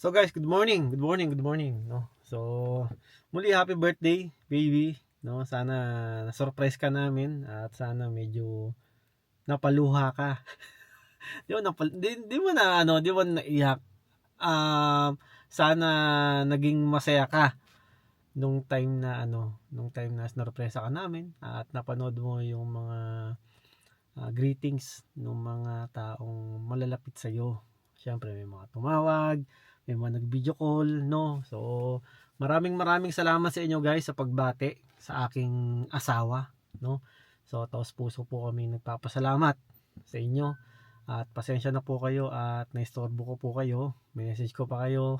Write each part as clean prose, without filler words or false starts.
So guys, good morning, good morning, good morning, no. So muli happy birthday, baby, no. Sana na-surprise ka namin at sana medyo napaluha ka. Di mo di mo na ano, di mo naiyak. Sana naging masaya ka nung time na sinurpresa ka namin at napanood mo yung mga greetings ng mga taong malalapit sa iyo. Siyempre may mga tumawag, may mga nag-video call, no? So, maraming salamat sa inyo guys sa pagbati sa aking asawa, no? So, taos puso po kami nagpapasalamat sa inyo. At pasensya na po kayo at naistorbo ko po kayo. May message ko pa kayo.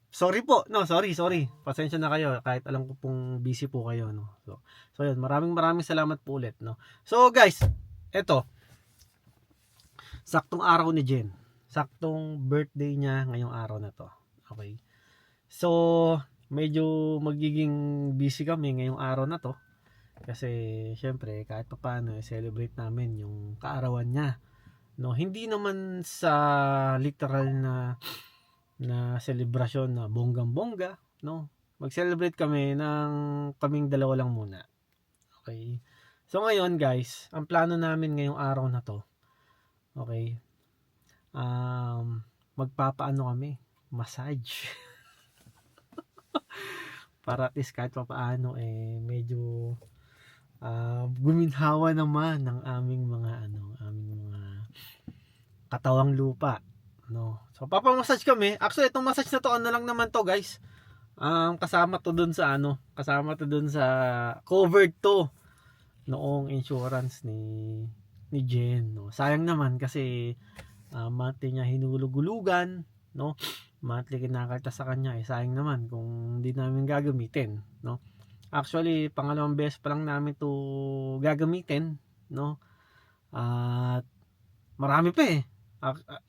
Sorry po. No, sorry. Pasensya na kayo kahit alam ko pong busy po kayo, no. So yun, maraming salamat po ulit, no. So guys, eto. Saktong araw ni Jen. Saktong birthday niya ngayong araw na to. Okay. So, medyo magiging busy kami ngayong araw na to. Kasi syempre kahit papaano celebrate namin yung kaarawan niya. No, hindi naman sa literal na selebrasyon na bonggang-bongga, no? Mag-celebrate kami ng kaming dalawa lang muna. Okay? So ngayon, guys, ang plano namin ngayong araw na to, okay? Magpapaano kami, massage. Para at least kahit papaano medyo guminhawa naman ng aming mga katawang lupa, no. So papamassage kami. Actually itong massage na to lang naman to guys. Kasama to dun sa covered to noong insurance ni Jen, no. Sayang naman kasi monthly niya hinulugulugan, no. Monthly kinakalta sa kanya, sayang naman kung hindi namin gagamitin, no. Actually pangalawang beses pa lang namin to gagamitin, no. At marami pa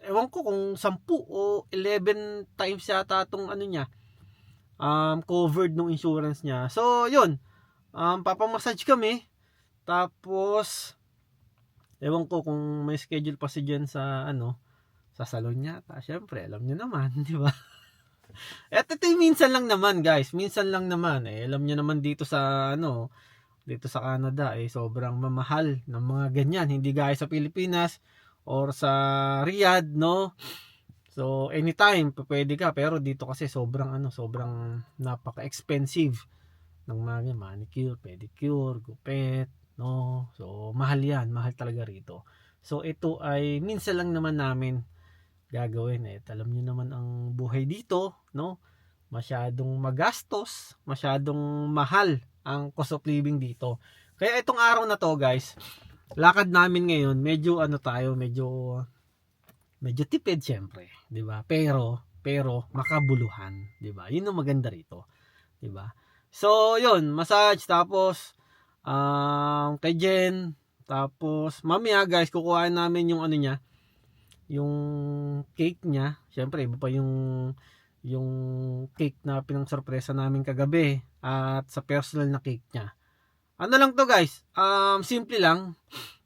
ewan ko kung 10 o 11 times yata tong niya covered nung insurance niya. So yun, papamassage kami, tapos ewan ko kung may schedule pa si Jen sa sa salon niya. Syempre alam niyo naman, di ba? Ito minsan lang naman guys, minsan lang naman alam niyo naman dito sa dito sa Canada sobrang mamahal ng mga ganyan, hindi gaya sa Pilipinas or sa Riyadh, no. So anytime pwede ka, pero dito kasi sobrang napaka-expensive ng mga manicure, pedicure, gupit, no. So mahal talaga rito. So ito ay minsan lang naman namin gagawin alam niyo naman ang buhay dito, no. Masyadong magastos, masyadong mahal ang cost of living dito. Kaya itong araw na to guys, lakad namin ngayon, medyo medyo tipid syempre, 'di ba? Pero makabuluhan, 'di ba? 'Yun ang maganda rito, 'di ba? So, 'yun, massage tapos kay Jen, tapos mamaya guys, kukuhain namin yung niya, yung cake niya. Syempre, iba pa yung cake na pinang-sorpresa namin kagabi at sa personal na cake niya. Ano lang to guys, simple lang,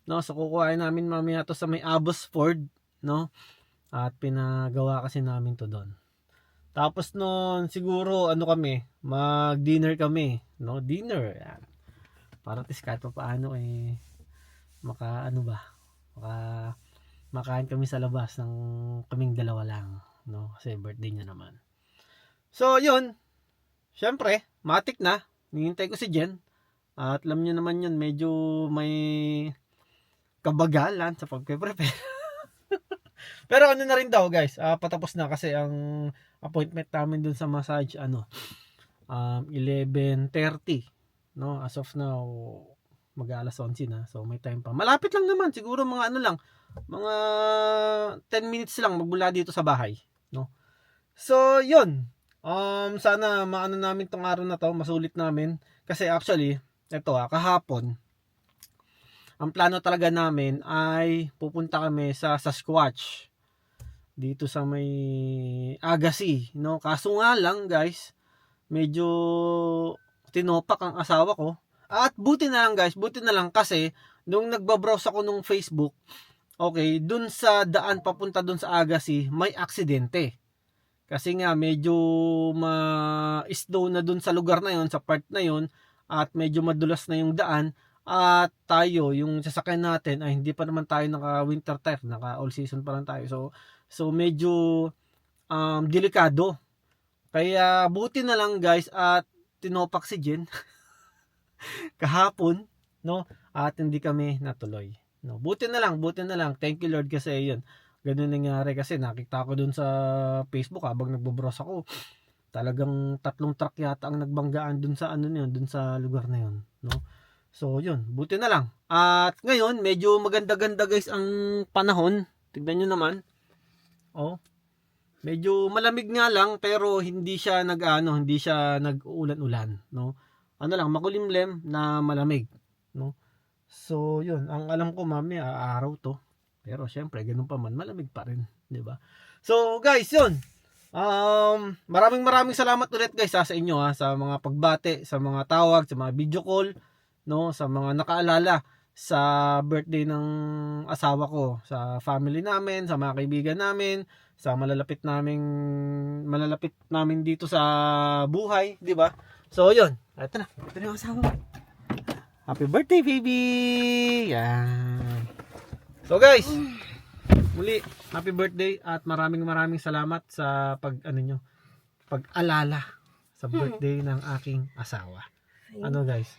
no. So kukuhain namin mamaya to sa may Abbotsford, no. At pinagawa kasi namin to doon. Tapos noon siguro kami, mag-dinner kami, no. Dinner yan. Para at least kahit pa paano maka makain kami sa labas ng kaming dalawa lang, no. Kasi birthday niya naman. So yun, syempre matik na, hinihintay ko si Jen. At alam niyo naman yun, medyo may kabagalan sa pagpe-prepare. Pero na rin daw guys, patapos na kasi ang appointment namin dun sa massage 11:30, no. As of now mag-alas 11 na, so may time pa. Malapit lang naman, siguro mga mga 10 minutes lang magmula dito sa bahay, no. So yun, sana maano namin tong araw na to, masulit namin kasi actually ito kahapon, ang plano talaga namin ay pupunta kami sa Sasquatch dito sa may Agassi, no. Kaso nga lang guys, medyo tinopak ang asawa ko. At buti na lang guys, buti na lang kasi nung nagbabrowse ako nung Facebook, okay, dun sa daan papunta dun sa Agassi, may aksidente. Kasi nga medyo ma-slow na dun sa lugar na yon, sa part na yon, at medyo madulas na yung daan, at tayo, yung sasakyan natin ay hindi pa naman tayo naka winter tire, naka all season pa lang tayo. So medyo delikado. Kaya buti na lang guys at tinopak si Jen kahapon, no? At hindi kami natuloy. No, buti na lang. Thank you Lord kasi yun. Ganun nangyari kasi nakita ko dun sa Facebook habang nagbo-browse ako. Talagang 3 truck yata ang nagbanggaan dun sa ano niyon, dun sa lugar na yun, no? So, yun, buti na lang. At ngayon, medyo maganda-ganda guys ang panahon. Tignan niyo naman. Oh. Medyo malamig nga lang pero hindi siya nag-uulan-ulan, no? Ano lang, makulimlim na malamig, no? So, yun, ang alam ko mamaya araw to. Pero syempre, ganun pa man, malamig pa rin, 'di ba? So, guys, yun. Maraming salamat ulit guys sa inyo sa mga pagbate, sa mga tawag, sa mga video call, no, sa mga nakaalala sa birthday ng asawa ko, sa family namin, sa mga kaibigan namin, sa malalapit namin dito sa buhay, 'di ba? So, yun. Ito na yung asawa ko. Happy birthday, baby! Yan. So, guys, muli, happy birthday at maraming salamat sa pag-alala sa birthday ng aking asawa. Ano, guys?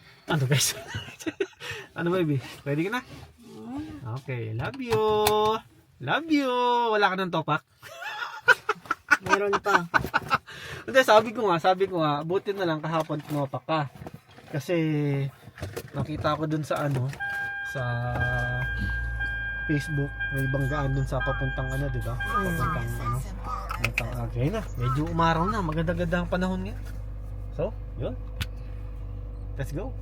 Ano, baby? Pwede ka na? Okay, love you! Love you! Wala ka ng topak? Meron pa. Hindi, sabi ko nga, buti na lang kahapon tinopak ka. Kasi, nakita ko dun sa sa Facebook, may banggaan dun sa papuntang di ba? Papuntang Agay na. Medyo umaraw na, maganda-ganda ang panahon ngayon. So, yun. Let's go.